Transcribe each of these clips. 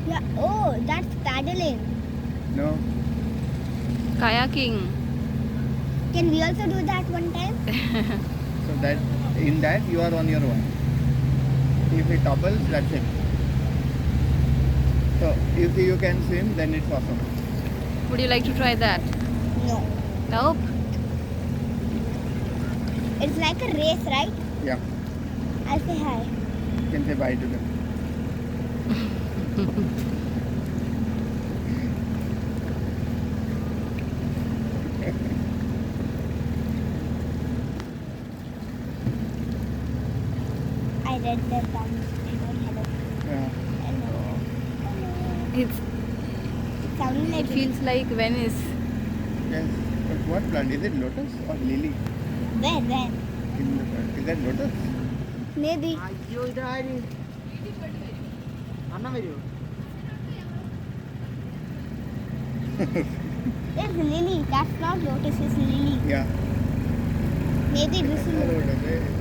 Yeah. Oh, that's paddling. No. Kayaking. Can we also do that one time? So that in that you are on your own. If it topples, that's it. So if you can swim, then it's awesome. Would you like to try that? No. Nope. It's like a race, right? Yeah. I'll say hi. You can say bye to them. I read that down. Hello. Yeah. Hello. Hello. It's, It sounded it like feels like Venice. Yes. But what plant? Is it lotus or lily? Where? In the front. Is that lotus? Maybe. അയ്യോ ഇതാര് അണ്ണൻ വരുമോ It's lily. That's not lotus. It's lily. Yeah. Maybe this is Hello, lotus. lotus.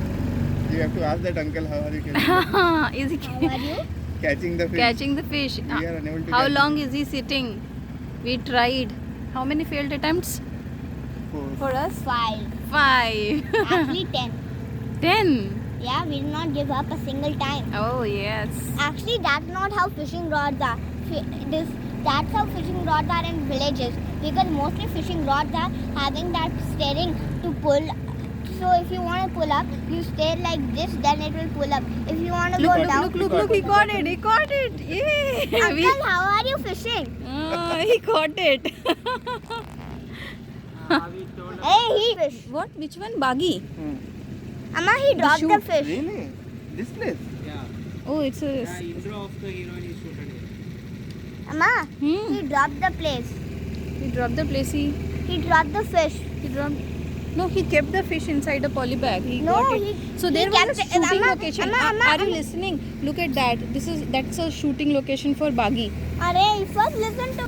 You have to ask that uncle how are you catching, Is he How are you? catching the fish. catching the fish? We are unable to How catch long is he sitting? We tried. How many failed attempts Four. for us? 5. 5. Actually 10. 10. Yeah, we did not give up a single time. Oh yes. Actually, that's not how fishing rods are. That's how fishing rods are in villages. Because mostly fishing rods are having that steering to pull. So if you want to pull up, you steer like this, then it will pull up. If you want to go down, Look, he caught it. He caught it. Yay. Uncle, how are you fishing? He caught it. we told Hey, he fish. What? Which one? Bagi. Amma, he dropped the shoot. fish. Really? This place? yeah Oh, it's a. intro of the heroine is shooted here Amma, Hmm. he dropped the place. He dropped the place. He dropped the fish. He dropped. No, he kept the fish inside a poly bag. He No, got it. he- So he there kept was a it- shooting Amma, location. Amma, Are you listening? Look at that. That's a shooting location for Bagi. Arey, first listen to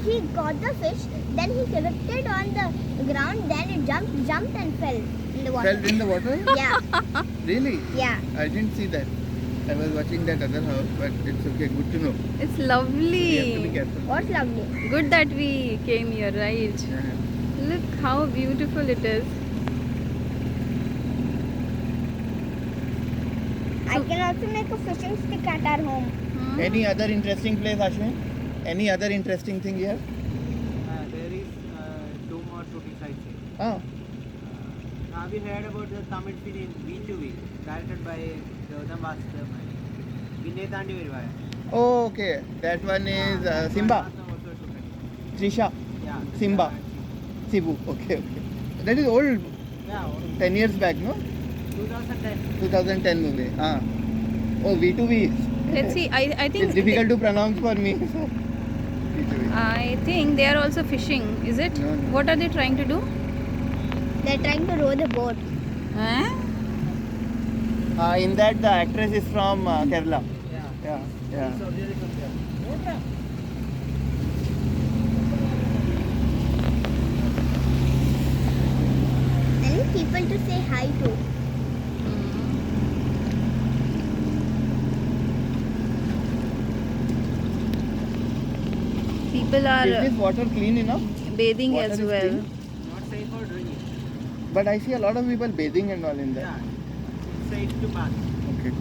he got the fish, then he lifted on the ground, then it jumped and fell in the water. Fell in the water? Yeah, Really? yeah. I didn't see that. I was watching that other house, but it's okay. Good to know. It's We have to be lovely. careful. What's lovely? Good that we came here, right? Yeah. Look how beautiful it is. I can also make a fishing stick at our home. Hmm? Any other interesting place, Ashwin? Any other interesting thing here? there is two more shooting sites here Ah, have you heard about the Tamil film V2V directed by Gautam Vasu Vinay Thandi Verivaya oh, okay. That one is Simba, also shooted Trisha, yeah Simba. Sibu. Okay, okay. That is old. yeah 10 years back, no? 2010 2010 movie. Ah. Oh, V2V. Let's see. I It's think difficult to pronounce for me. So. V2V. I think they are also fishing. Is it? No, no. What are they trying to do? They're trying to row the boat. Huh? In that, the actress is from Kerala. yeah Yeah, yeah. so there is one there I need people to say hi to. People are Is this water clean enough? bathing Water as is well. clean? not safe for drinking But I see a lot of people bathing and all in there. yeah it's safe to bath Okay.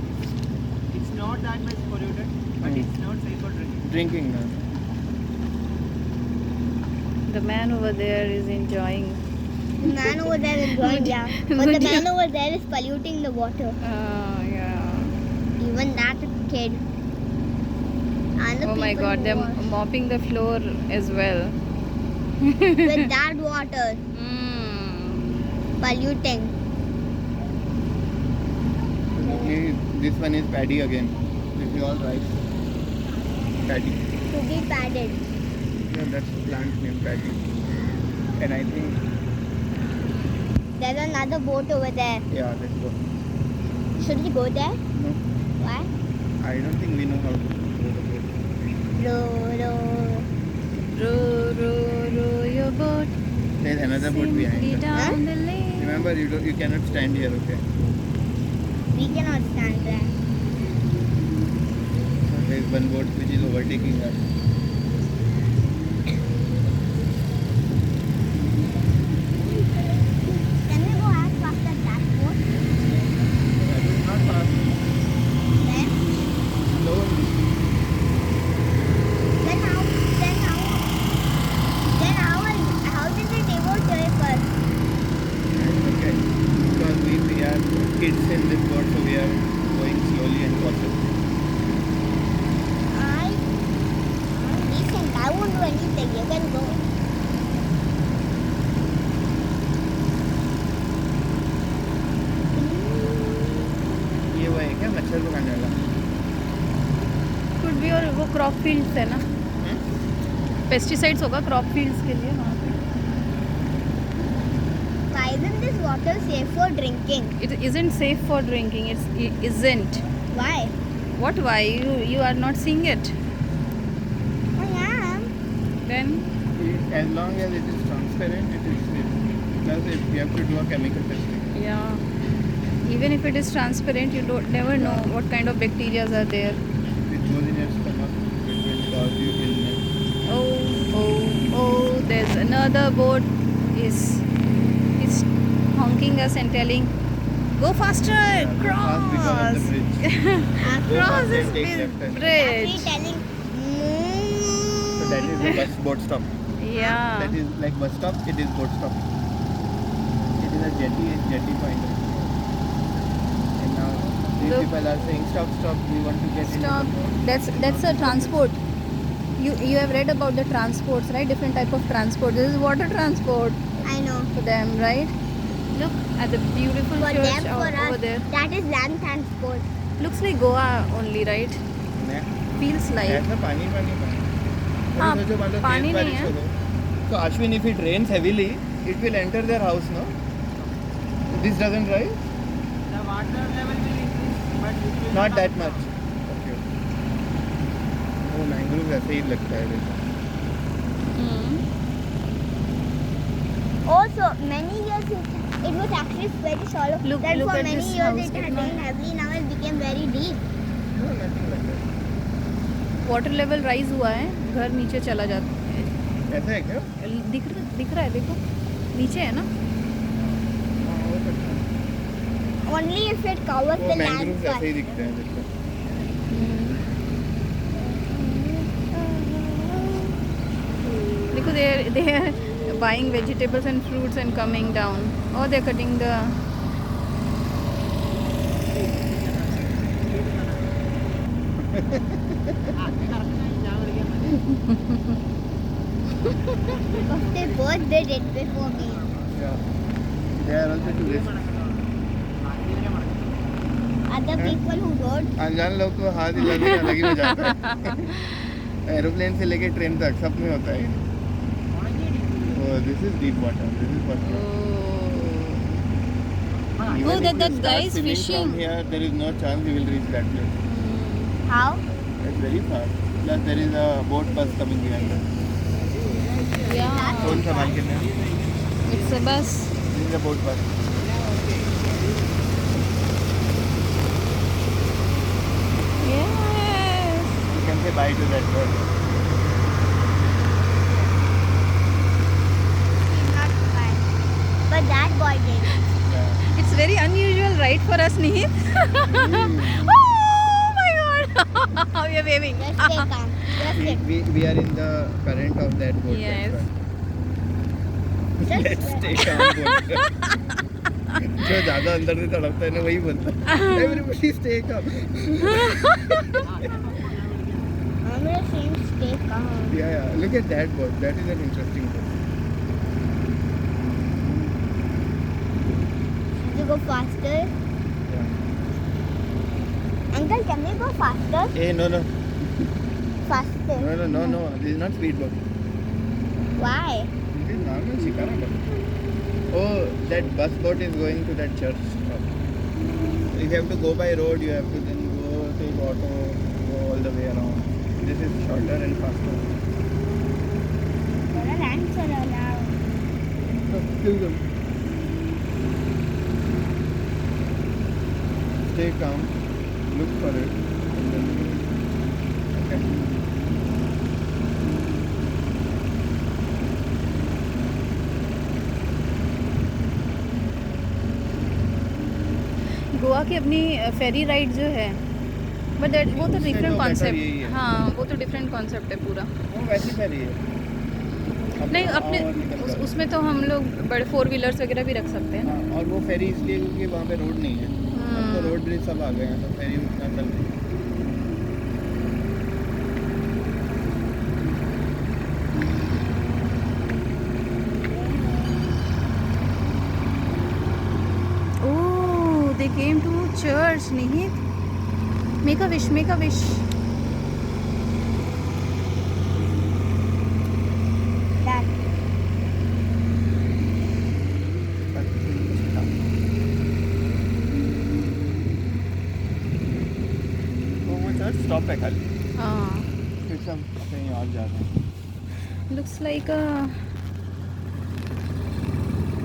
it's not that much polluted but Hmm. it's not safe for drinking Drinking. The man over there is enjoying. The man over there is going, yeah. But the man over there is polluting the water. Yeah. Even that kid. And the Oh my people God, who they're wash mopping the floor as well. with that water Mm. polluting. This one is paddy again. This is all rice. Paddy. To be padded. Yeah, that's the plant name, paddy. And I think, There's another boat over there. yeah, let's go. Should we go there? No, Why? I don't think we know how to row the boat. Row, row. Row your boat. There's another boat behind simply us. down the lane. Remember, you cannot stand here, okay? We cannot stand there. So there's one boat which is overtaking us. Can we go as fast as that boat? That is not fast. Then, Slowly. how did it evacuate first? Okay. Because we are kids in this boat, so we are going slowly and cautious. I'm decent. I won't do anything. You can go. ये वो है क्या मच्छर को खाने वाला? Could भी, और वो क्रॉप फील्ड्स है ना, पेस्टिसाइड्स होगा क्रॉप फील्ड्स के लिए वहाँ पे. Why isn't this water safe for drinking? It isn't safe for drinking. It isn't. Why? What? Why? You are not seeing it. I am. Then As long as it is transparent, it is safe. Plus, if you have to do a chemical testing. yeah, even if it is transparent, you don't never know what kind of bacteria are there. It goes in your stomach. It will cause you illness. Oh, there's another boat is honking us and telling, go faster, Fast because of cross. the bridge. Go Cross fast this and take left turn. Actually bridge. telling. So that is the bus boat stop. Yeah. That is like bus stop. It is boat stop. It is a jetty point. And now these Look. people are saying stop. We want to get Stop. into the boat. That's a transport. You have read about the transports, right? Different type of transport. This is water transport I know. for them, right? Look at the beautiful For church them, for over us, there. that is land transport. Looks like Goa only, right? Yeah. Feels like. ऐसा पानी हाँ, सोचो मान लो पानी तेज नहीं बारिश है. हो गई. So Ashwin, if it rains heavily, it will enter their house, no? This doesn't rise? The water level will increase, but it will Not come that down. much. Okay. वो मैंग्रोव ऐसे ही लगता है देखो. Hmm. Also, many years it was actually very shallow. Look Then for at many this years house, it had कितना- rained heavily. Now it became very deep. No, nothing like that. Water level rise हुआ है, घर नीचे चला जाता है. ऐसा है क्या? दिख रहा है, देखो नीचे है ना. हाँ, हो सकता है. Only if it covers वो the मैंग्रोव ऐसे ही landslide. दिखते हैं देखो. देखो they are buying vegetables and fruits and coming down. Oh, they are cutting the. They both did it before me. Yeah. They are also tourists. Other Huh? people who rode. अनजान लोग को हाथ हिलाने में अलग ही मजा आता है. एरोप्लेन से लेके ट्रेन तक सब में होता है. Oh, this is deep water. This is water. Even Oh, if that you start guy is swimming fishing. From here, there is no chance he will reach that place. How? It's very far. Plus there is a boat bus coming behind us. Yeah, कौन संभाल के नहीं? it's a bus. This is a boat bus. Yes. You can say bye to that bird. He's not fine. But that boy did. Yeah. It's very unusual, right, for us, Nihit? Oh my God! We are waving. Just stay calm. Just sit. We are in the current of that boat. Yes. Just Let's stay calm. बोलते हैं. जो ज़्यादा अंदर से तड़पता है ना वही बोलता है. Everybody stay calm. I'm just saying stay calm. Yeah. Look at that boat. That is an interesting boat. Should we go faster? Yeah. Uncle, can we go faster? Hey, no. Faster. No. This is not speedboat. Why? This is normal shikara boat. Oh, that bus boat is going to that church. If you have to go by road, you have to then go take auto, go all the way around. This is shorter and faster. What an answer now. Still go. Stay calm. Look for it. And then Goa की अपनी फेरी ride जो है, but that वो तो उससे different तो better concept, यही है। हाँ वो तो डिफरेंट कॉन्सेप्ट है पूरा। वो वैसी फेरी है। नहीं अपने उसमें तो हम लोग बड़े 4 व्हीलर्स वगैरह भी रख सकते हैं ना। हाँ, और वो फेरी इसलिए क्योंकि वहाँ पे रोड नहीं है। अब तो रोड ब्रिज सब आ गए हैं, तो फेरी उतना चल रही है। Oh, they came to church, Nihit. Make a wish, make a wish. That. तो वो चर्च स्टॉप है खाली, हाँ, फिर सब कहीं और जाते हैं। looks like a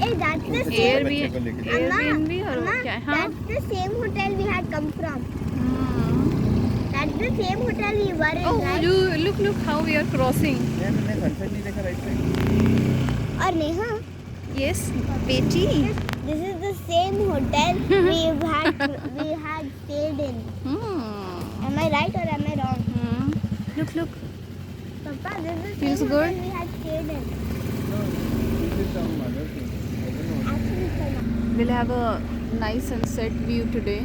Hey, that's the बच्चे same. को लेके जाते Airbnb और Amma, क्या है? हाँ। that's the same hotel we had come from. हाँ। That's the same hotel we were in, Oh, right? you look how we are crossing. हैं। मैंने सनसेट नहीं देखा right side. Or Neha, Yes, बेटी. this is the same hotel we had stayed in. Am I right or am I wrong? Look. Papa, this is the Feels same good? hotel we had stayed in. This is some other thing. I don't know. Actually, it's not. We'll have a nice sunset view today.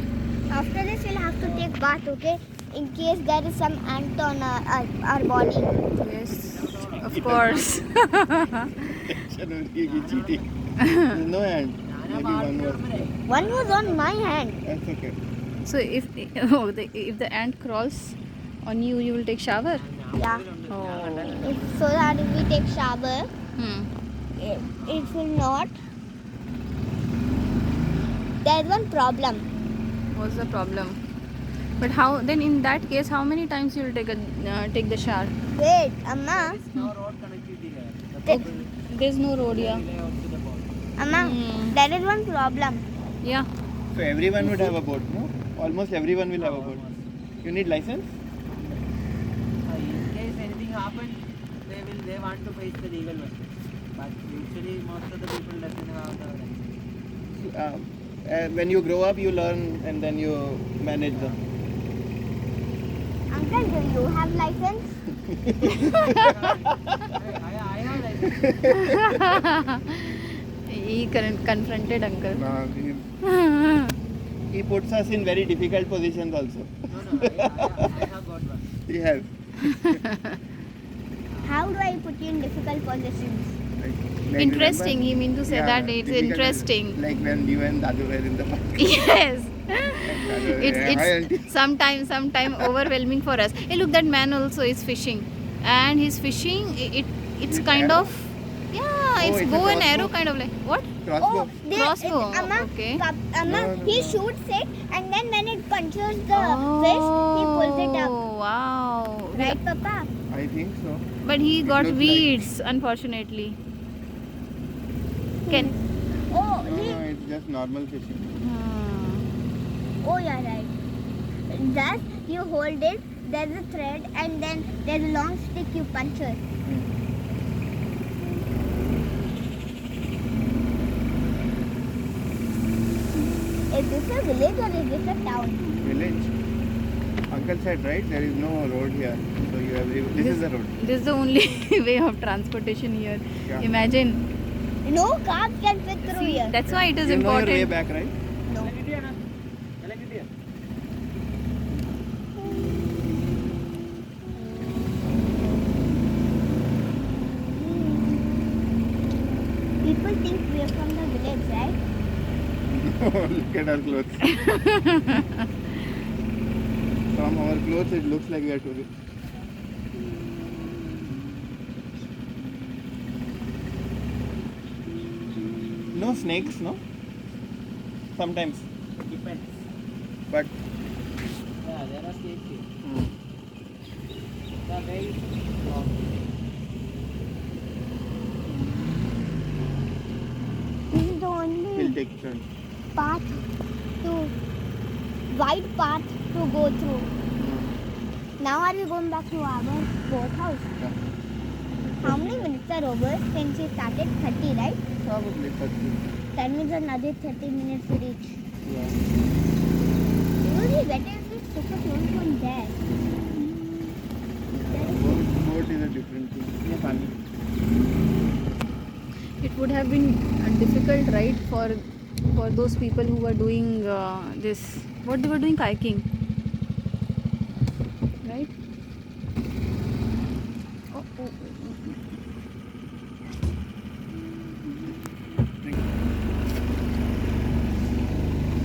After this, we'll have to take bath, okay? In case there is some ant on our body. Yes, of course. Tension हो रही है कि cheating. There's no hand. Maybe one was. One was on my hand. That's okay. So if the ant crawls on you, you will take shower. Yeah. Oh. So that if we take shower, it will not. There's one problem. What's the problem? But how then? In that case, how many times you will take the shower? Wait, Amma. There is no road connectivity here. The Th- people There's no road, yeah. rely out to the boat. Amma, there is one problem. Yeah. So everyone would have a boat, no? Almost everyone will have a boat. You need license? In case anything happens, they want to face the legal one. But usually most of the people doesn't have the license. When you grow up, you learn and then you manage them. Uncle, do you have license? I have license. He confronted uncle. No, he puts us in very difficult positions also. No, I have got one. He has. How do I put you in difficult positions? Like Interesting. remember? He mean to say Yeah, that it's difficult is interesting. Like when you and Dadu were in the park. Yes. Hi, auntie. It's sometime overwhelming for us. Hey, look, that man also is fishing, and he's fishing. It's With kind arrow? of it's it's a bow and crossbow? arrow kind of like what? Crossbow. Crossbow, Amma, okay. Amma, No, he no. shoots it and then when it punches the fish, he pulls it up. Oh, wow. Right, Papa? I think so. But he got looks like- weeds, unfortunately. Can. Oh, No, it's just normal fishing. oh, yeah, right. Thus, you hold it, there's a thread, and then there's a long stick you punch it. Is this a village or is this a town? Village. Uncle said right, there is no road here. So you have this is the road. This is the only way of transportation here. Yeah. Imagine. No cars can fit through See, here. that's why it is You know your way important. back, right? No. People think we are from the village, right? Look at our clothes. From our clothes, it looks like we are tourists. No snakes, no? Sometimes, Depends. but Yeah, there are snakes here. mm, The way is long. This is the we'll only take turns. path to wide path to go through. Now are we going back to our boathouse? Yeah. How many minutes are over since we started? 30, right? Probably 30. That means another 30 minutes to reach. Yeah. It would be better if we took a phone from there. Boat is a different thing. Yeah, funny. It would have been difficult, right, for those people who were doing this. What they were doing, kayaking, right? Oh, oh, oh, oh.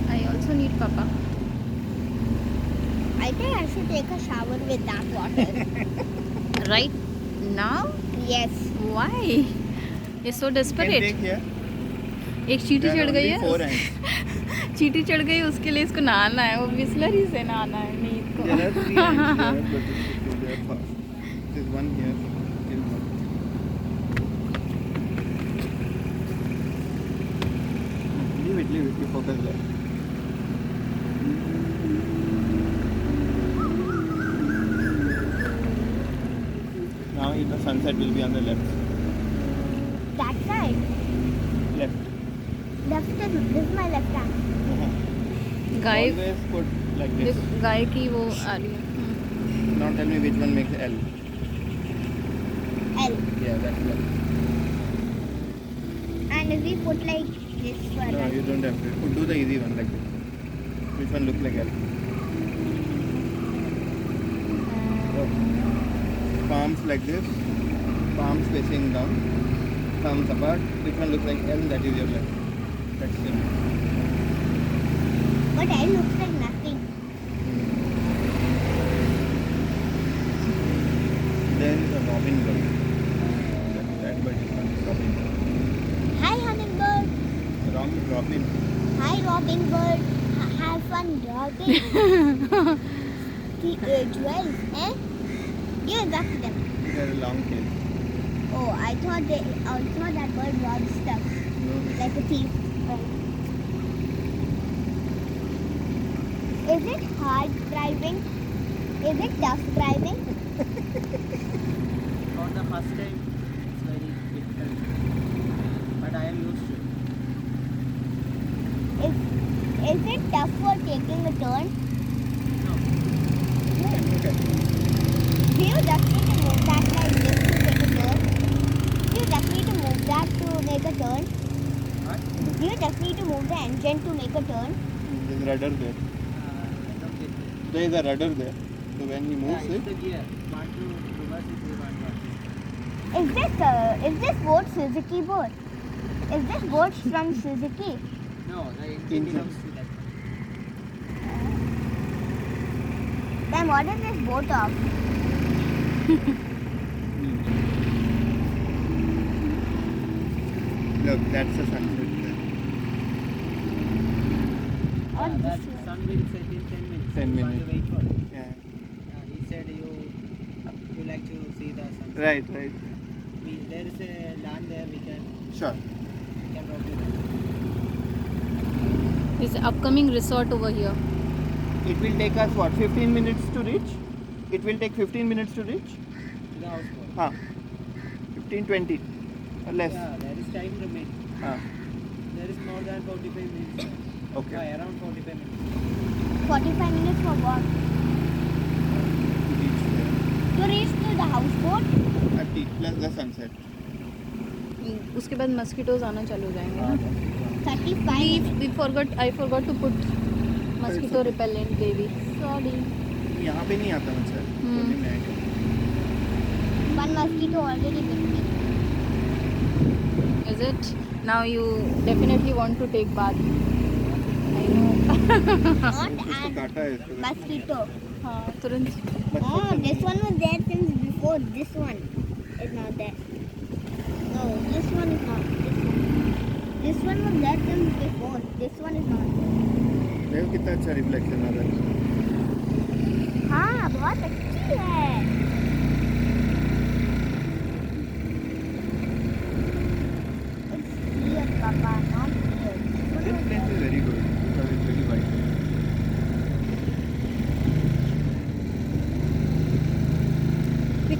I also need papa. I think I should take a shower with that water. Right now? Yes. Why? You're so Can desperate. take here. एक चींटी There are चढ़ गई only 4 है ants. चींटी चढ़ गई उसके लिए इसको नहाना है वो बिस्लरी से नहाना है नींद को There are 3 ants here, but they are fast. There's one here. Still one. Leave it. You focus there. Now the sunset will be on the left. That side. Left. This is my left hand. Guy Always put like this. देखो, गाय की वो आ रही है Now tell me which one makes L. L. Yeah, that's left. And if we put like this one. No, you don't have to. Do the easy one like this. Which one looks like L? Palms like this. Palms facing down. Thumbs apart. Which one looks like L? That is your left. That's simple. But L looks like nothing. There is a robin bird. That bird is not robin. Hi, hummingbird. Robin. Hi, robin bird. Have fun, robin. Jewels, eh? Give back to them. It has a long tail. Oh, I thought that bird was stuck No. like a thief. Is it hard driving? Is it tough driving? For the first time, it's very difficult. But I am used to it. Is it tough for taking a turn? No. Okay. Do you just need to move that like this to take a turn? Do you just need to move that to make a turn? What? Do you just need to move the engine to make a turn? There's rudder there. I don't get it. There is a rudder there. So when he moves Yeah, it, it's the gear. Want to reverse it, we want to. Is this boat Suzuki boat? Is this boat from Suzuki? No, the engine Engine. belongs to that. Then what is this boat of? look, that's the sunset there. Or That this one? sun will set in 10 minutes. 10 You want minutes. to wait for it. Yeah. He said you like to see the sunset. Right. There is a land there we can Sure. probably rent. This upcoming resort over here It will take us what? 15 minutes to reach? It will take 15 minutes to reach? to the houseboat. Huh. 15, 20 or less. Yeah, there is time remaining. Huh. There is more than 45 minutes. Okay. Yeah, around 45 minutes. 45 minutes for what? To reach there. To reach to the houseboat? 30 plus the sunset. उसके बाद mosquitoes आना चालू हो जाएंगे ना 35 minutes. I forgot to put mosquito repellent baby sorry यहाँ पे नहीं आता मच्छर. कोने में आएगा. One mosquito already bit me. is it now you definitely want to take bath I know Not इसको an काटा है इसको. mosquito. हाँ तुरंत Oh, this one was there since before. This one is not there. No, this one is not. This one was there since before. This one is not. देखो कितना अच्छा reflection आ रहा है. हाँ, बहुत अच्छी है. It's clear, Papa, not clear. This place is very good because it's very white.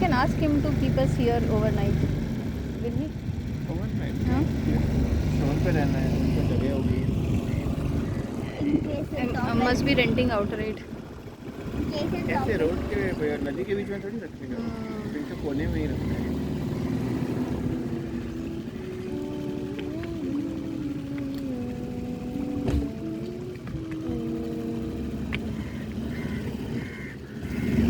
can ask him to keep us here overnight. Will he? Overnight. हाँ? शोर पे रहना है, उनको जगह होगी. In case And it's must be renting out, right? in case it's कैसे open. Road के नदी के बीच में थोड़ी रखेगा, बिल्कुल के कोने में ही रखना है.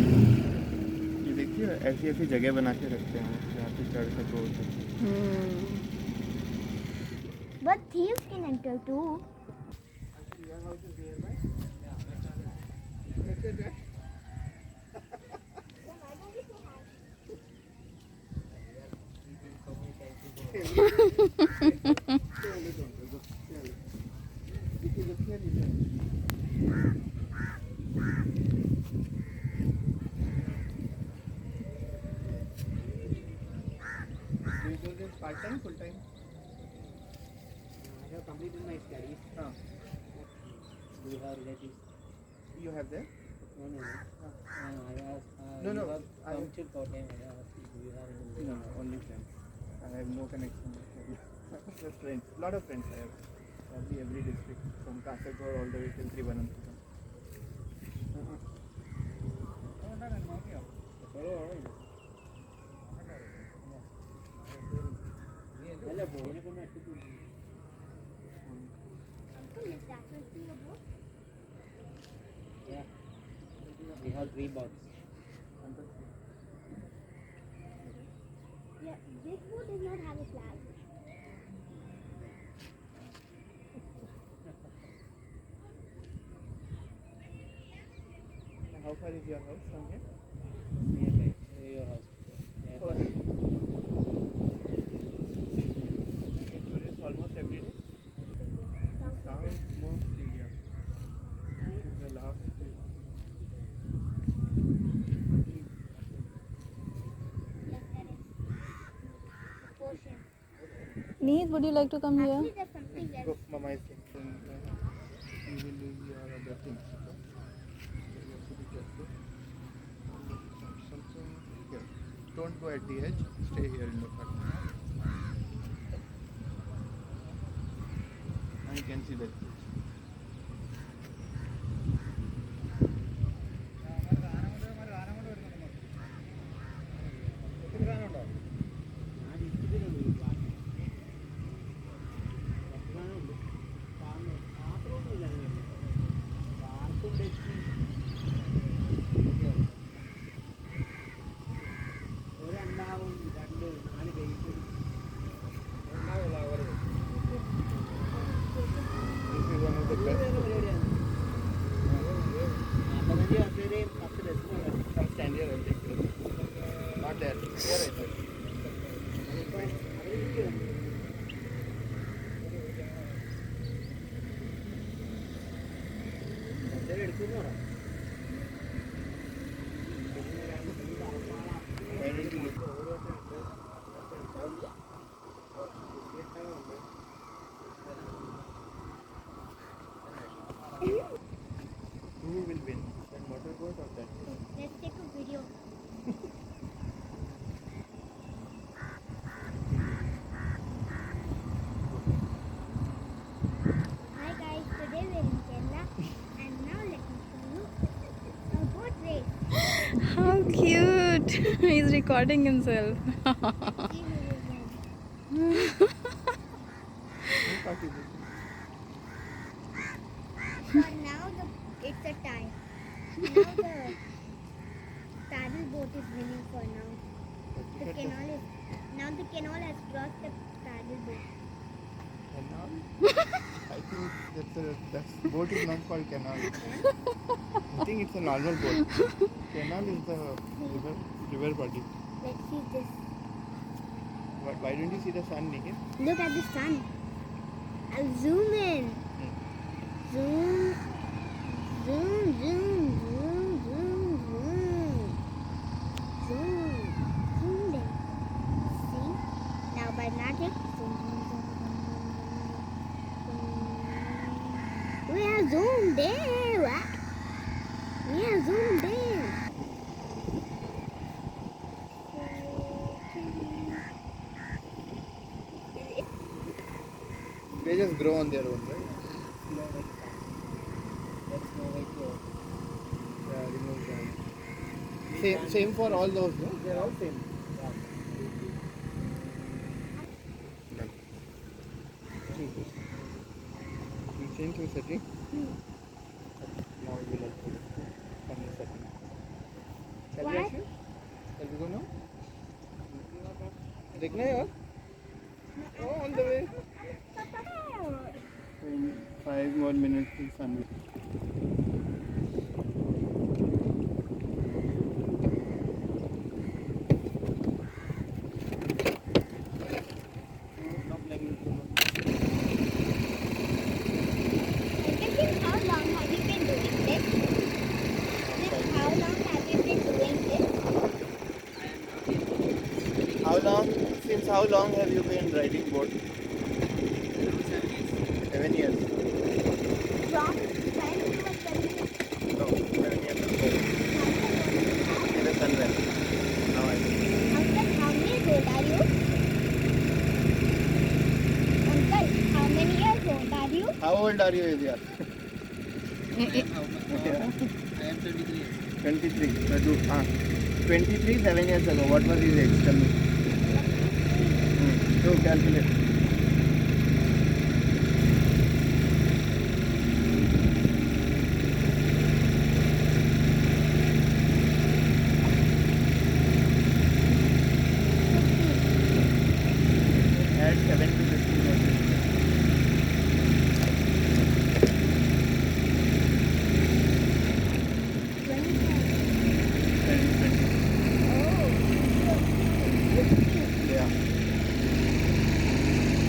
ये देखिए ऐसी ऐसी जगह बना के रखते हैं जहाँ पे चढ़ सको. But thieves can enter too. Part time, full time. I have completed my studies. Do you have relatives? You have that? No. I asked. No, no, You have I- come to Kottayam. I asked, do you have any No, relatives? only friends. I have no connection with them. Just friends. Lot of friends I have. Probably every district from Kasaragod all the way till Thiruvananthapuram. അല്ല ബോനെ കൊണ്ട് അട്ടിട്ടുണ്ട്. Is that what you about? Yeah. We have 3 boats. Yeah, this boat does not have a flag. How far is your house from here? Nearby. Near your house. Nearby. Tourists almost every day. South mostly, yeah. This is the last place. Yes, that is. Ocean. Neez, would you like to come here? Actually, there's something else. Go, Mama is saying, you will lose your other things. So you have to be careful. Something here. Don't go at the edge. Stay here in the front. And you can see that. ഞാൻ ഇത്തിരി വർത്തമാനമുണ്ട്. മാത്രമൊന്നുമില്ല അങ്ങനെ. പാർക്കും വെച്ച് ഒരെണ്ണാവും 2 4 base This is one of the best. പരിപാടിയാണ്. 45 വർഷവരെയും 10 ബസ്സിനുള്ളത്. I'll stand here and take this. Not there. Here I said. Why don't you look? Who will win? That motorboat or that? Let's take a video. Hi guys, today we're in Kerala and now let me show you a boat race. How cute! He's recording himself. See who will win. Who thought you would? For now, it's a tie. Now the paddle boat is winning for now. The canal has crossed the paddle boat. Canal? I think that boat is not called canal. I think it's a normal boat. Canal is the river body. Let's see this. Why don't you see the sun, Nikhil? Look at the sun. I'll zoom in. Zoom. Zoom, zoom, zoom, zoom, zoom. Zoom. Zoom in. See? Now by magic. Zoom, zoom, zoom, zoom, zoom, zoom. We are zoomed in. We are zoomed in. They just grow on their own, right? That's no way to. Yeah, remove that. Same for all those, no? They're all same. Done. We change to setting. Now we will put from the setting. Shall we What? actually? Shall we go now? देखना है यार? Oh, on the way. 5 more minutes till sun. Uncle, how long have you been doing this? How long have you been doing this? How long? Since how long have you been riding boat? 7 years. From when you were 7 No, 7 years ago. In the sunrise. Now I know. Uncle, how many years old are you? Uncle, how many years old are you? How old are you, Ilya? I am 23 years. 23. So 23, 7 years ago. What was his age? Tell me. So calculate. Add 7 to 15 years. Yeah.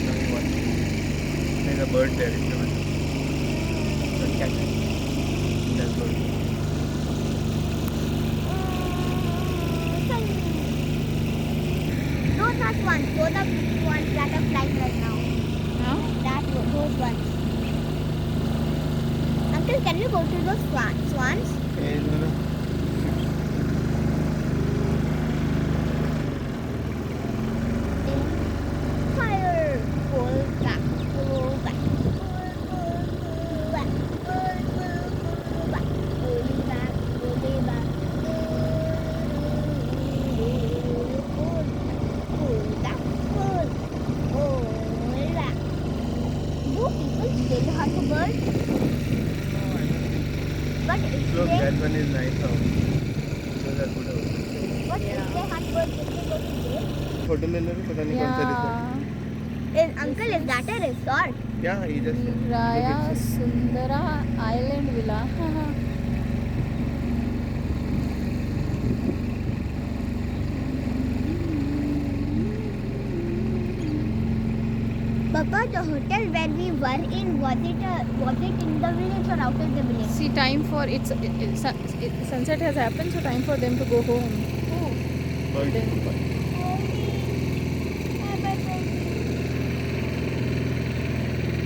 Coming one. There's a bird there in the window. Don't catch it. That's good. Those are swans. Those are ones that are flying right now. Those ones. Uncle, can you go to those swans? Hey, no. Fire! Pull back, pull back, pull back, pull back, pull back, pull back, pull back, pull back. Do people still hunt a bird? But if Look, they, that one is nice house. Those are good houses. but if they hunt birds, if they go to jail? Photo ले लो पता नहीं कौन सा resort Uncle, is that a resort? या ये just Raya Sundara Island Villa. Papa, the hotel where we were in, was it in the village or out of the village? See, time for sunset has happened, so time for them to go home.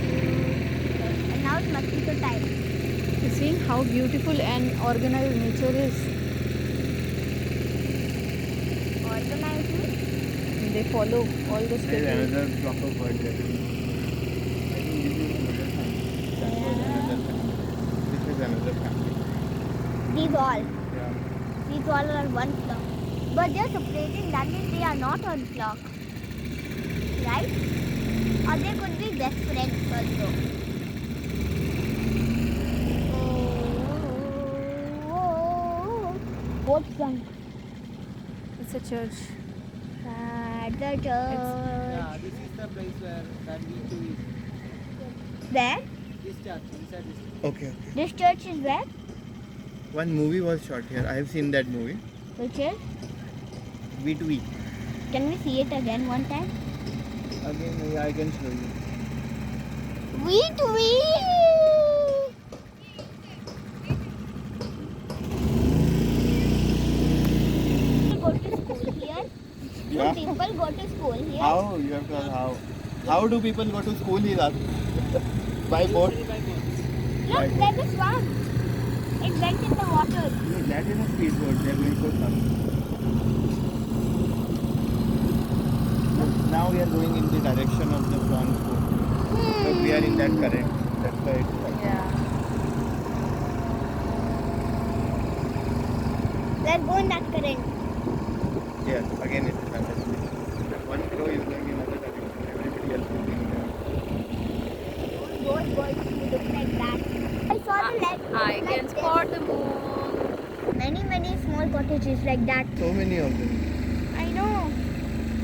And now it's mosquito time. You see how beautiful and organized nature is. Organizing. They follow all the There is schedules. another flock of birds there. I think this is another family. These all. Yeah. These all are one flock. But they're separating, that means they are not one flock. Right? Or they could be best friends also. What's that? It's a church. At the church. Yeah, this is the place where that we to is. Where? This church, inside this. Okay. This church is where? One movie was shot here. I have seen that movie. Which is? V2V. Can we see it again one time? Again, yeah, I can show you. Wait. Go to school here. Do Yeah. people go to school here? How? You have to ask how. How do people go to school here? By boat? By boat. Look, there's a swan. It went in the water. No, that is a speedboat. They are going so fast. Now we are going in the direction of the swan's boat. Look, we are in that current. That's why it's like Yeah. Let's go in that current. yeah, again it's another. One crow is going in another direction. Everybody else is going in another. Those boys who look like that. I saw the leg. I like can this. spot the moon. Many small cottages like that. So many of them. I know.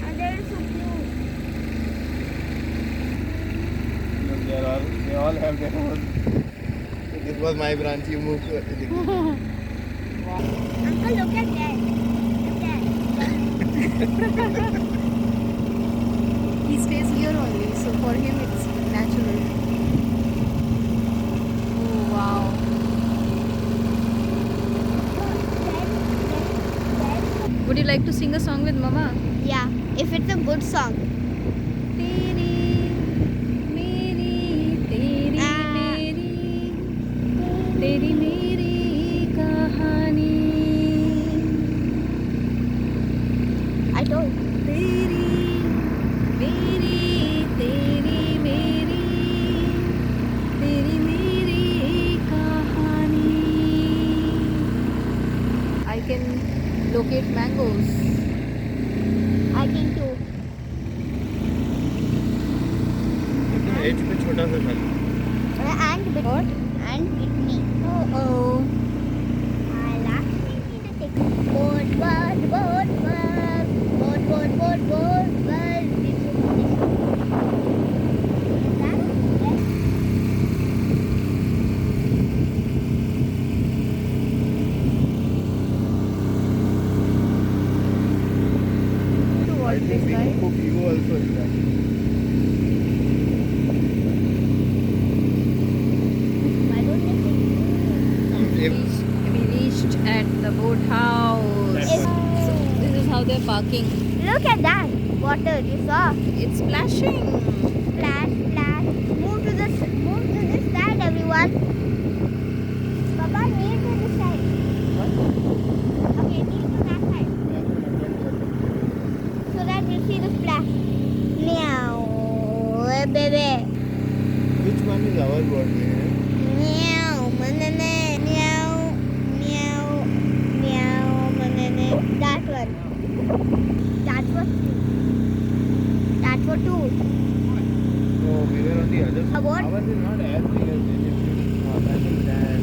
And they're so cute. Look, they all have their own. This was my branch. You move to the Uncle, look at that. Look at that. He stays here only, so for him it's natural. Oh wow. Would you like to sing a song with Mama? Yeah, if it's a good song. तेरी मेरी तेरी मेरी तेरी मेरी कहानी I told. तेरी मेरी तेरी मेरी तेरी मेरी कहानी I can locate mangoes. I can too. लेकिन एज पे छोटा सा था. And with What? And with me. Oh. I'll actually need a ticket. Boat, boat, boat, boat. Boat, boat, boat, boat, boat. That? Yes. To I watch think this we guy. can cook you also in that. Why don't they take If We reached at the boathouse. That's If- So this is how they're parking. Look at that. Water, you saw? It's splashing. Splash, splash. Move to this side, everyone. Papa, kneel to this side. Okay, kneel to that side. So that you see the splash. Meow, baby. which one is our boat? Meow, manane. Meow, meow, meow, manane. That one. That was two. That was two. No, we were on the other side. What? Ours is not as big as this. That is that.